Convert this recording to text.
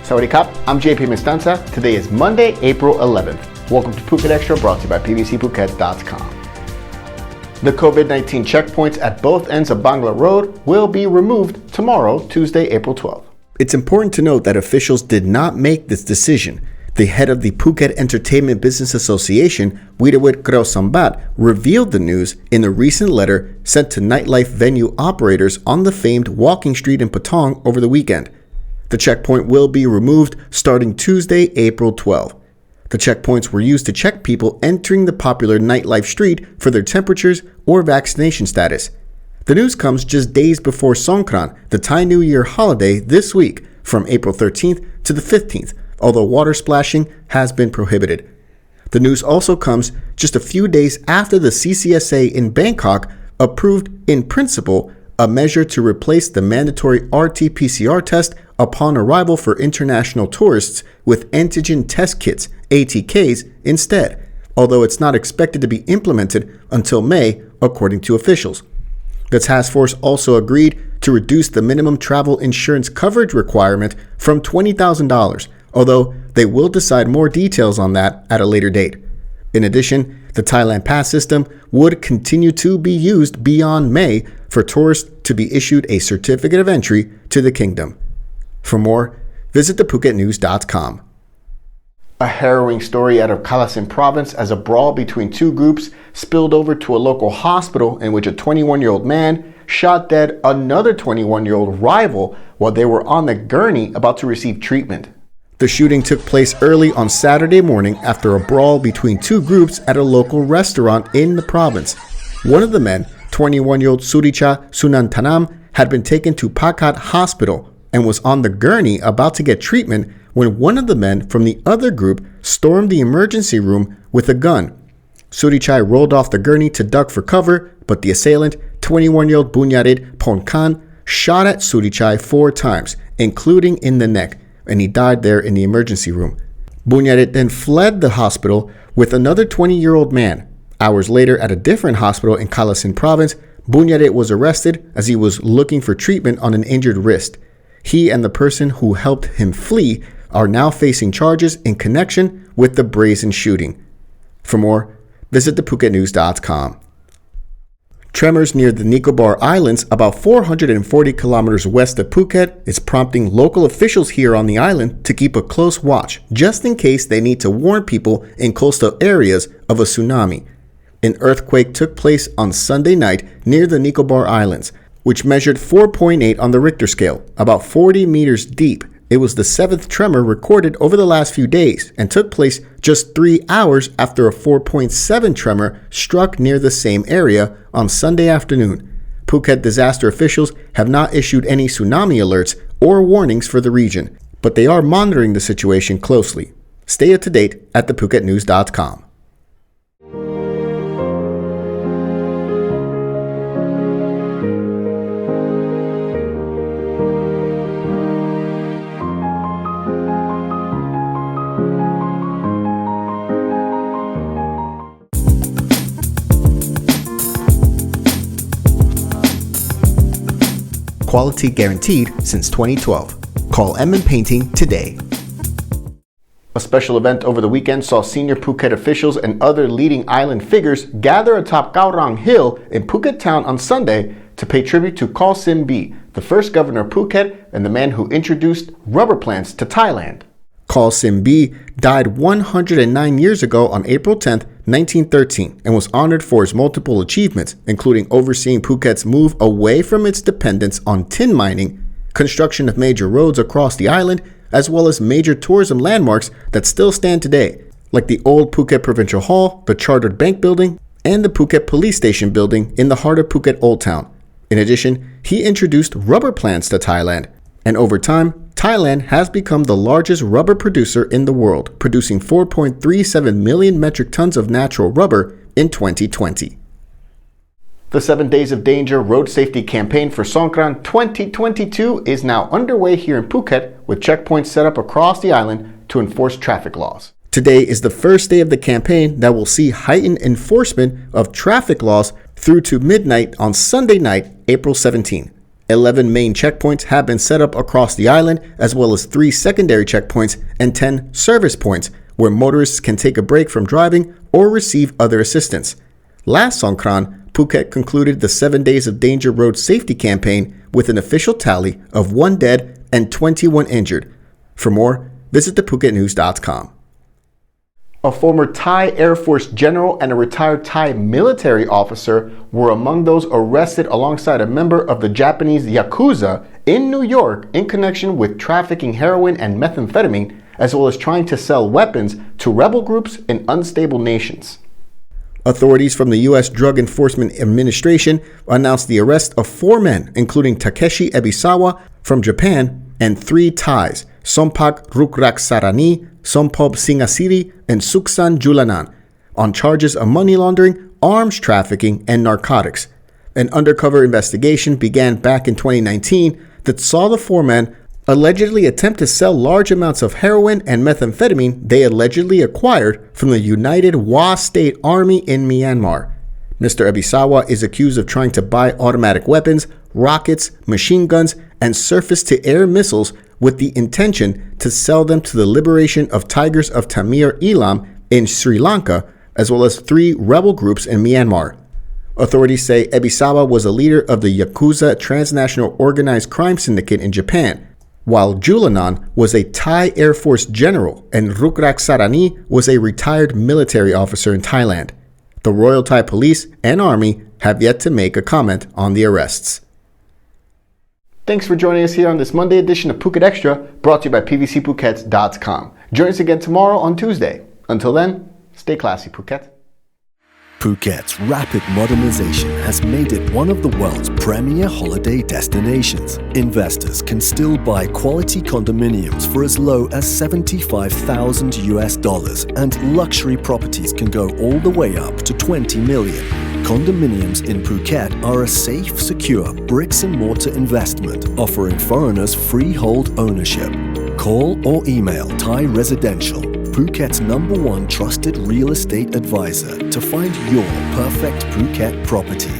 Sawadee Kap, I'm JP Mestanza. Today is Monday, April 11th. Welcome to Phuket Extra, brought to you by pbcphuket.com. The COVID-19 checkpoints at both ends of Bangla Road will be removed tomorrow, Tuesday, April 12th. It's important to note that officials did not make this decision. The head of the Phuket Entertainment Business Association, Khaw Sim Bi, revealed the news in a recent letter sent to nightlife venue operators on the famed walking street in Patong over the weekend. The checkpoint will be removed starting Tuesday, April 12th. The checkpoints were used to check people entering the popular nightlife street for their temperatures or vaccination status. The news comes just days before Songkran, the Thai New Year holiday this week, from April 13th to the 15th, although water splashing has been prohibited. The news also comes just a few days after the CCSA in Bangkok approved in principle a measure to replace the mandatory RT-PCR test upon arrival for international tourists with antigen test kits, ATKs, instead, although it's not expected to be implemented until May, according to officials. The task force also agreed to reduce the minimum travel insurance coverage requirement from $20,000, although they will decide more details on that at a later date. In addition, the Thailand Pass system would continue to be used beyond May for tourists to be issued a certificate of entry to the kingdom. For more, visit thephuket.news.com. A harrowing story out of Kalasin province as a brawl between two groups spilled over to a local hospital in which a 21-year-old man shot dead another 21-year-old rival while they were on the gurney about to receive treatment. The shooting took place early on Saturday morning after a brawl between two groups at a local restaurant in the province. One of the men, 21-year-old Suricha Sunantanam, had been taken to Phuket Hospital and was on the gurney about to get treatment when one of the men from the other group stormed the emergency room with a gun. Surichai rolled off the gurney to duck for cover, but the assailant, 21-year-old Bunyarit Ponkan, shot at Surichai 4 times, including in the neck, and he died there in the emergency room. Bunyarit then fled the hospital with another 20-year-old man. Hours later, at a different hospital in Kalasin province, Bunyarit was arrested as he was looking for treatment on an injured wrist. He and the person who helped him flee are now facing charges in connection with the brazen shooting. For more, visit thephuket.news.com. Tremors near the Nicboar Islands, about 440 kilometers west of Phuket, is prompting local officials here on the island to keep a close watch, just in case they need to warn people in coastal areas of a tsunami. An earthquake took place on Sunday night near the Nicboar Islands, which measured 4.8 on the Richter scale, about 40 meters deep. It was the 7th tremor recorded over the last few days and took place just 3 hours after a 4.7 tremor struck near the same area on Sunday afternoon. Phuket disaster officials have not issued any tsunami alerts or warnings for the region, but they are monitoring the situation closely. Stay up to date at thephuket.news.com. Quality guaranteed since 2012. Call M & Painting today. A special event over the weekend saw senior Phuket officials and other leading island figures gather atop Kaurang Hill in Phuket town on Sunday to pay tribute to Khaw Sim Bi, the first governor of Phuket and the man who introduced rubber plants to Thailand. Khaw Sim Bi died 109 years ago on April 10, 1913, and was honored for his multiple achievements, including overseeing Phuket's move away from its dependence on tin mining, construction of major roads across the island, as well as major tourism landmarks that still stand today, like the old Phuket Provincial Hall, the Chartered Bank Building, and the Phuket Police Station Building in the heart of Phuket Old Town. In addition, he introduced rubber plants to Thailand, and over time, Thailand has become the largest rubber producer in the world, producing 4.37 million metric tons of natural rubber in 2020. The 7 Days of Danger road safety campaign for Songkran 2022 is now underway here in Phuket, with checkpoints set up across the island to enforce traffic laws. Today is the first day of the campaign that will see heightened enforcement of traffic laws through to midnight on Sunday night, April 17. 11 main checkpoints have been set up across the island, as well as 3 secondary checkpoints and 10 service points where motorists can take a break from driving or receive other assistance. Last Songkran, Phuket concluded the 7 Days of Danger Road Safety campaign with an official tally of 1 dead and 21 injured. For more, visit thephuketnews.com. A former Thai Air Force general and a retired Thai military officer were among those arrested alongside a member of the Japanese yakuza in New York in connection with trafficking heroin and methamphetamine, as well as trying to sell weapons to rebel groups in unstable nations. Authorities from the U.S. Drug Enforcement Administration announced the arrest of 4 men, including Takeshi Ebisawa from Japan and 3 Thais, Sompak Rukraksarani, Sompob Singasiri, and Suksan Julanan, on charges of money laundering, arms trafficking, and narcotics. An undercover investigation began back in 2019 that saw the 4 men allegedly attempt to sell large amounts of heroin and methamphetamine they allegedly acquired from the United Wa State Army in Myanmar. Mr. Ebisawa is accused of trying to buy automatic weapons, rockets, machine guns, and surface-to-air missiles with the intention to sell them to the Liberation of Tigers of Tamir Elam in Sri Lanka, as well as 3 rebel groups in Myanmar. Authorities say Ebisawa was a leader of the Yakuza transnational organized crime syndicate in Japan, while Julanan was a Thai Air Force general and Rukraksarani was a retired military officer in Thailand. The Royal Thai Police and Army have yet to make a comment on the arrests. Thanks for joining us here on this Monday edition of Phuket Extra, brought to you by PVCPhuket.com. Join us again tomorrow on Tuesday. Until then, stay classy, Phuket. Phuket's rapid modernization has made it one of the world's premier holiday destinations. Investors can still buy quality condominiums for as low as $75,000 and luxury properties can go all the way up to 20 million. Condominiums in Phuket are a safe, secure bricks-and-mortar investment offering foreigners freehold ownership. Call or email Thai Residential, Phuket's #1 trusted real estate advisor, to find your perfect Phuket property.